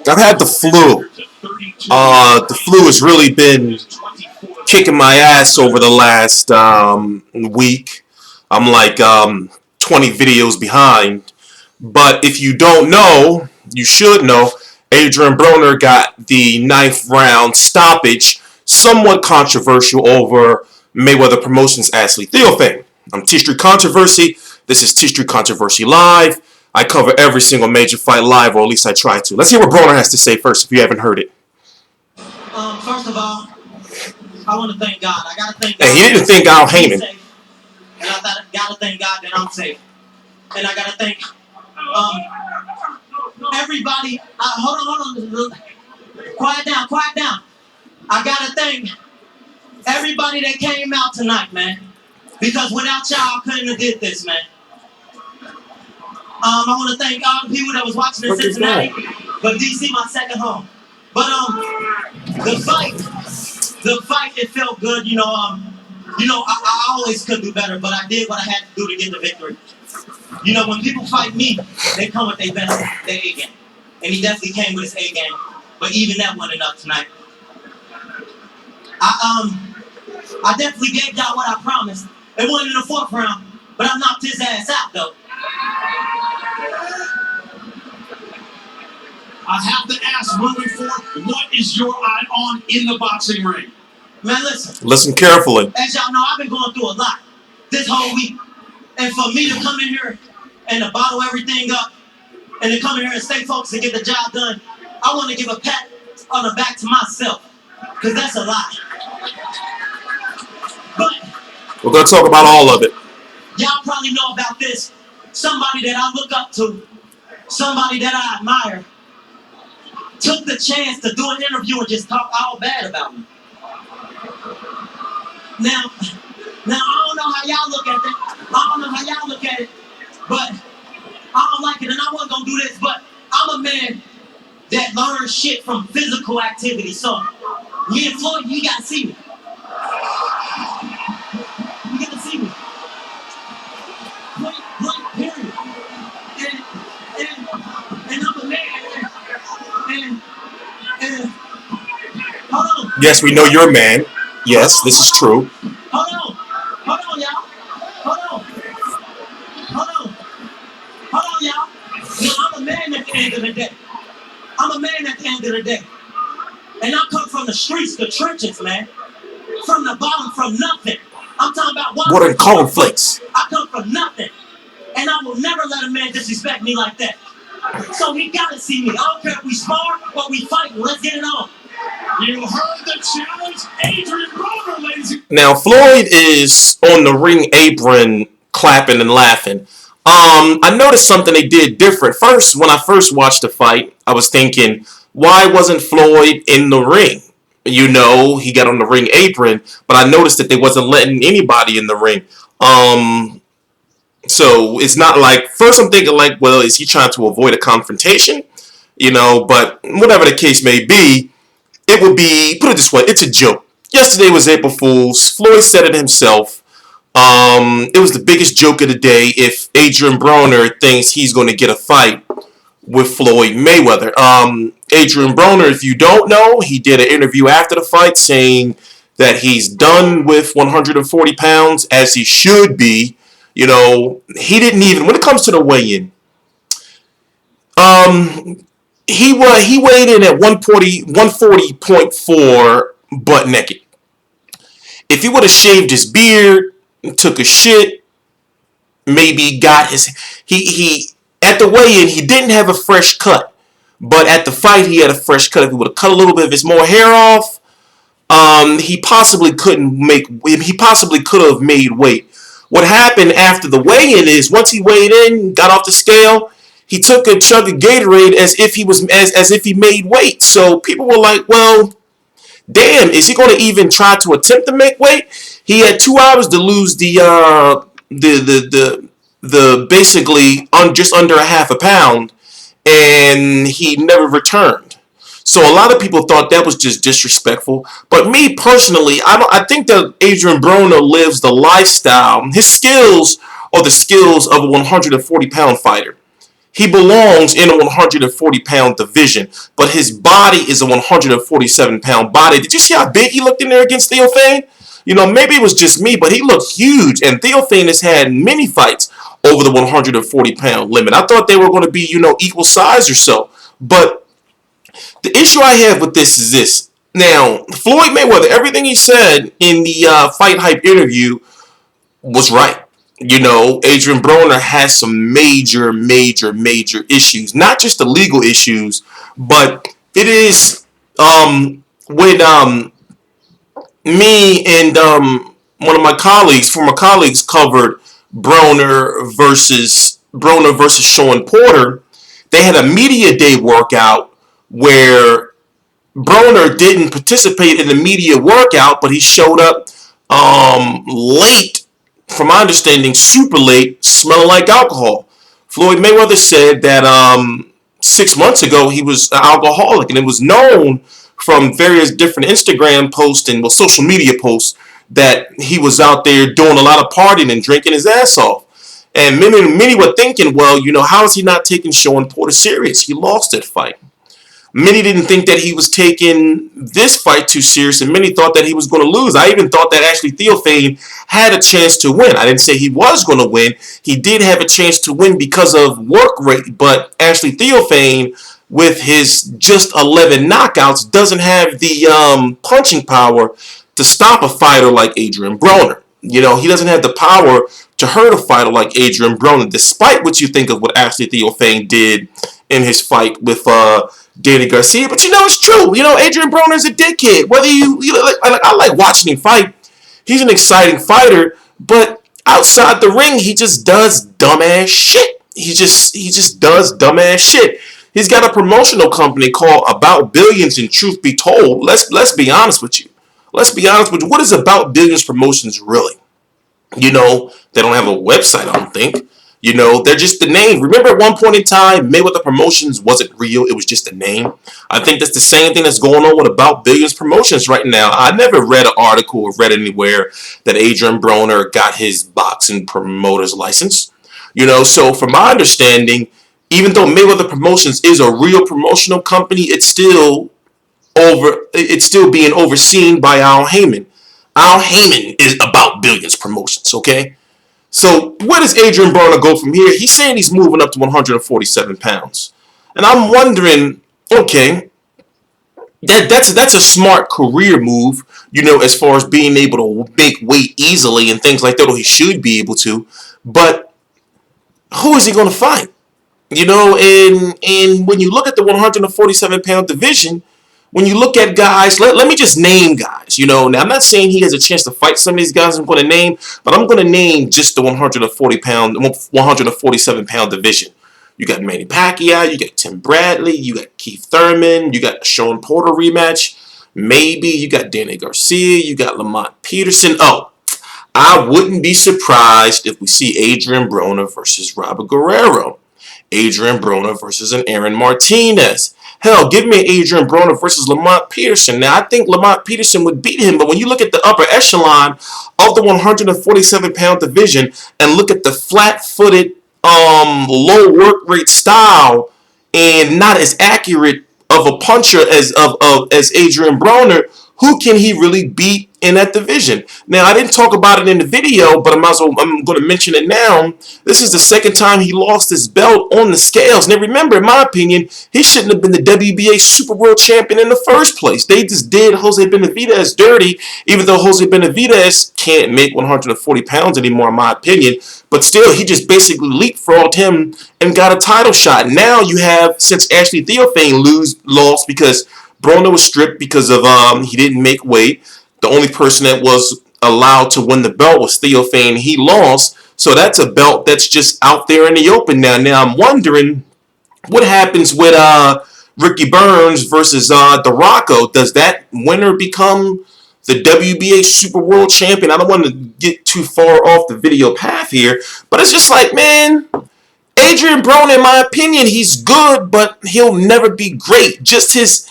I've had the flu. The flu has really been kicking my ass over the last week. I'm like 20 videos behind. But if you don't know, you should know, Adrien Broner got the ninth round stoppage, somewhat controversial over Mayweather Promotions' Ashley Theophane. I'm T-Street Controversy. This is T-Street Controversy Live. I cover every single major fight live, or at least I try to. Let's hear what Broner has to say first, if you haven't heard it. First of all, I want to thank God. I gotta thank God. And he didn't think Al Heyman. And I gotta thank God that I'm safe. And I gotta thank everybody. Hold on. Quiet down. I gotta thank everybody that came out tonight, man. Because without y'all, I couldn't have did this, man. I want to thank all the people that was watching in Cincinnati, but DC my second home. But the fight, it felt good. I always could do better, but I did what I had to do to get the victory. When people fight me, they come with their best, their A game, and he definitely came with his A game. But even that wasn't enough tonight. I definitely gave y'all what I promised. It wasn't in the fourth round, but I knocked his ass out though. I have to ask, moving forward, what is your eye on in the boxing ring? Man, listen. Listen carefully. As y'all know, I've been going through a lot this whole week. And for me to come in here and to bottle everything up and to come in here and stay focused and get the job done, I want to give a pat on the back to myself. Because that's a lot. But we're going to talk about all of it. Y'all probably know about this. Somebody that I look up to, somebody that I admire, took the chance to do an interview and just talk all bad about me. Now I don't know how y'all look at that. But I don't like it, and I wasn't gonna do this, but I'm a man that learns shit from physical activity. So me and Floyd, you gotta see me. You gotta see me. Point, period. And I'm a man. And hold on. Yes, we know you're a man. Yes, this is true. Hold on, y'all. Hold on, y'all. Now, I'm a man at the end of the day. And I come from the streets, the trenches, man. From the bottom, from nothing. I'm talking about what are cornflakes? I come from nothing. And I will never let a man disrespect me like that. So he gotta see me. I don't care if we spar or we fight. Let's get it on. You heard the challenge, Adrien Broner, ladies. Now Floyd is on the ring apron, clapping and laughing. I noticed something they did different. First, when I first watched the fight, I was thinking, why wasn't Floyd in the ring? He got on the ring apron, but I noticed that they wasn't letting anybody in the ring. So it's not like, first I'm thinking like, well, is he trying to avoid a confrontation? But whatever the case may be, it would be, put it this way, it's a joke. Yesterday was April Fool's. Floyd said it himself. It was the biggest joke of the day if Adrien Broner thinks he's going to get a fight with Floyd Mayweather. Adrien Broner, if you don't know, he did an interview after the fight saying that he's done with 140 pounds, as he should be. He didn't even, when it comes to the weigh-in, he weighed in at 140.4 butt naked. If he would have shaved his beard, took a shit, maybe got he at the weigh-in, he didn't have a fresh cut, but at the fight he had a fresh cut. If he would have cut a little bit of his more hair off, he possibly could have made weight. What happened after the weigh-in is, once he weighed in, got off the scale, he took a chug of Gatorade as if he made weight. So people were like, well, damn, is he going to even try to attempt to make weight? He had 2 hours to lose the basically just under a half a pound, and he never returned. So a lot of people thought that was just disrespectful. But me personally, I think that Adrien Broner lives the lifestyle. His skills are the skills of a 140-pound fighter. he belongs in a 140-pound division, but his body is a 147-pound body. Did you see how big he looked in there against Theophane? Maybe it was just me, but he looked huge, and Theophane has had many fights over the 140-pound limit. I thought they were going to be, equal size or so, but the issue I have with this is this. Now, Floyd Mayweather, everything he said in the Fight Hype interview was right. Adrien Broner has some major, major, major issues. Not just the legal issues, but it is when me and one of my former colleagues, covered Broner versus Sean Porter. They had a media day workout where Broner didn't participate in the media workout, but he showed up late, from my understanding, super late, smelling like alcohol. Floyd Mayweather said that 6 months ago he was an alcoholic, and it was known from various different Instagram posts and social media posts that he was out there doing a lot of partying and drinking his ass off. And many were thinking, well, how is he not taking Sean Porter serious? He lost that fight. Many didn't think that he was taking this fight too serious, and many thought that he was going to lose. I even thought that actually Theophane had a chance to win. I didn't say he was going to win. He did have a chance to win because of work rate, but actually Theophane, with his just 11 knockouts, doesn't have the punching power to stop a fighter like Adrien Broner. He doesn't have the power to hurt a fighter like Adrien Broner, despite what you think of what Ashley Theophane did in his fight with Danny Garcia. But it's true. Adrien Broner is a dickhead. Whether I like watching him fight. He's an exciting fighter, but outside the ring, he just does dumbass shit. He just does dumbass shit. He's got a promotional company called About Billions, and truth be told, let's be honest with you. What is About Billions Promotions really? They don't have a website, I don't think. They're just the name. Remember at one point in time, Mayweather Promotions wasn't real. It was just a name. I think that's the same thing that's going on with About Billions Promotions right now. I never read an article or read anywhere that Adrien Broner got his boxing promoter's license. So from my understanding, even though Mayweather Promotions is a real promotional company, it's still being overseen by Al Heyman. Al Heyman is About Billions Promotions, okay? So where does Adrien Broner go from here? He's saying he's moving up to 147 pounds. And I'm wondering, okay, that's a smart career move, as far as being able to make weight easily and things like that, or he should be able to. But who is he going to fight? And when you look at the 147-pound division, when you look at guys, let me just name guys. Now I'm not saying he has a chance to fight some of these guys I'm going to name, but I'm going to name just the 147-pound division. You got Manny Pacquiao, you got Tim Bradley, you got Keith Thurman, you got a Sean Porter rematch, maybe you got Danny Garcia, you got Lamont Peterson. Oh, I wouldn't be surprised if we see Adrien Broner versus Robert Guerrero, Adrien Broner versus an Aaron Martinez. Hell, give me Adrien Broner versus Lamont Peterson. Now, I think Lamont Peterson would beat him, but when you look at the upper echelon of the 147-pound division and look at the flat-footed, low work rate style and not as accurate of a puncher as Adrien Broner, who can he really beat in that division? Now, I didn't talk about it in the video, but I'm going to mention it now. This is the second time he lost his belt on the scales. Now, remember, in my opinion, he shouldn't have been the WBA Super World Champion in the first place. They just did Jose Benavidez dirty, even though Jose Benavidez can't make 140 pounds anymore, in my opinion. But still, he just basically leapfrogged him and got a title shot. Now you have, since Ashley Theophane lost because Broner was stripped because of he didn't make weight. The only person that was allowed to win the belt was Theophane. He lost. So that's a belt that's just out there in the open now. Now I'm wondering what happens with Ricky Burns versus Duraco. Does that winner become the WBA Super World Champion? I don't want to get too far off the video path here, but it's just like, man, Adrien Broner, in my opinion, he's good, but he'll never be great. Just his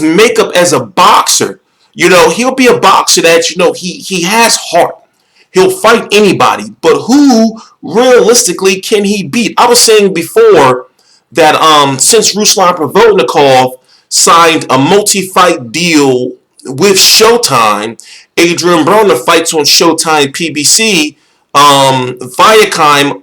makeup as a boxer. He'll be a boxer that, he has heart. He'll fight anybody, but who realistically can he beat? I was saying before that since Ruslan Provodnikov signed a multi-fight deal with Showtime, Adrien Broner fights on Showtime PBC. Viacom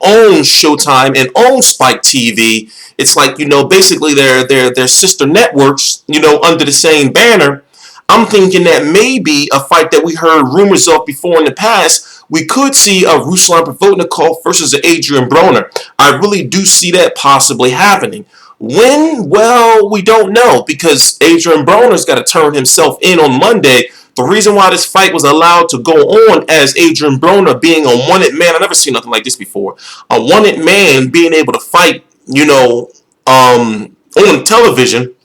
owns Showtime and owns Spike TV. It's like, basically they're sister networks, under the same banner. I'm thinking that maybe a fight that we heard rumors of before in the past, we could see a Ruslan Provodnikov versus Adrien Broner. I really do see that possibly happening. When? Well, we don't know, because Adrien Broner's got to turn himself in on Monday. The reason why this fight was allowed to go on as Adrien Broner being a wanted man, I've never seen nothing like this before. A wanted man being able to fight, on television.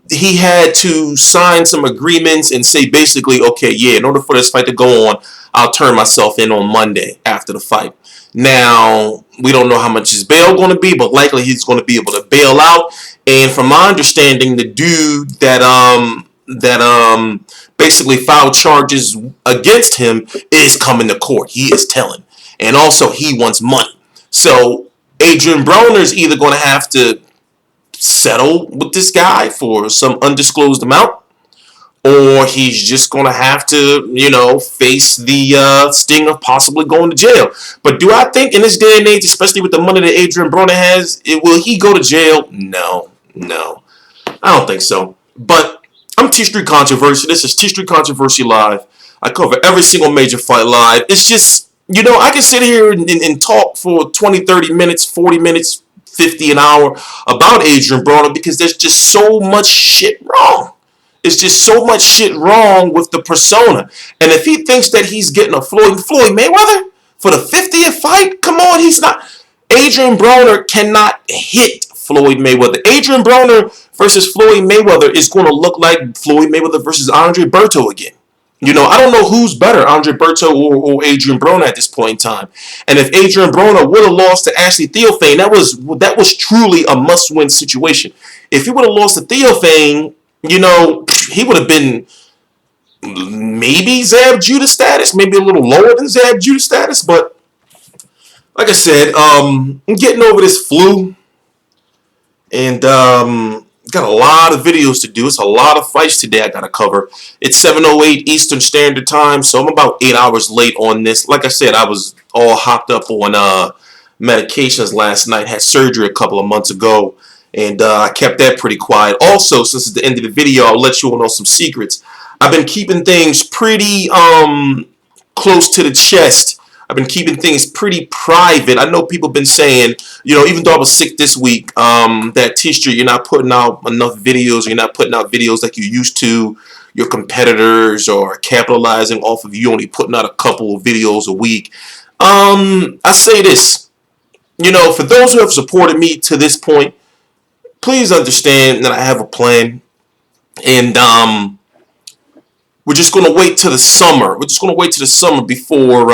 He had to sign some agreements and say basically, okay, yeah, in order for this fight to go on, I'll turn myself in on Monday after the fight. Now, we don't know how much his bail going to be, but likely he's going to be able to bail out. And from my understanding, the dude that basically filed charges against him is coming to court. He is telling. And also, he wants money. So, Adrien Broner is either going to have to settle with this guy for some undisclosed amount, or he's just going to have to, face the sting of possibly going to jail. But do I think in this day and age, especially with the money that Adrien Broner has, will he go to jail? No. I don't think so. But I'm T-Street Controversy. This is T-Street Controversy Live. I cover every single major fight live. It's just, I can sit here and talk for 20, 30 minutes, 40 minutes, 50 an hour about Adrien Broner, because there's just so much shit wrong. It's just so much shit wrong with the persona. And if he thinks that he's getting a Floyd Mayweather for the 50th fight, come on, he's not. Adrien Broner cannot hit Floyd Mayweather. Adrien Broner versus Floyd Mayweather is going to look like Floyd Mayweather versus Andre Berto again. I don't know who's better, Andre Berto or Adrien Broner at this point in time. And if Adrien Broner would have lost to Ashley Theophane, that was truly a must-win situation. If he would have lost to Theophane, he would have been maybe Zab Judah status, maybe a little lower than Zab Judah status. But like I said, I'm getting over this flu, and got a lot of videos to do. It's a lot of fights today I got to cover. It's 7:08 Eastern Standard Time, so I'm about 8 hours late on this. Like I said, I was all hopped up on medications last night. Had surgery a couple of months ago, and I kept that pretty quiet. Also, since it's the end of the video, I'll let you all know some secrets. I've been keeping things pretty close to the chest. I've been keeping things pretty private. I know people have been saying, even though I was sick this week, that T-Street, you're not putting out enough videos, or you're not putting out videos like you used to. Your competitors are capitalizing off of you only putting out a couple of videos a week. I say this, for those who have supported me to this point, please understand that I have a plan, and we're just going to wait till the summer. We're just going to wait till the summer before,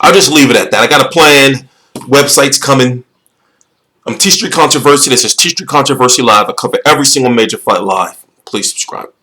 I'll just leave it at that. I got a plan. Website's coming. I'm T-Street Controversy. This is T-Street Controversy Live. I cover every single major fight live. Please subscribe.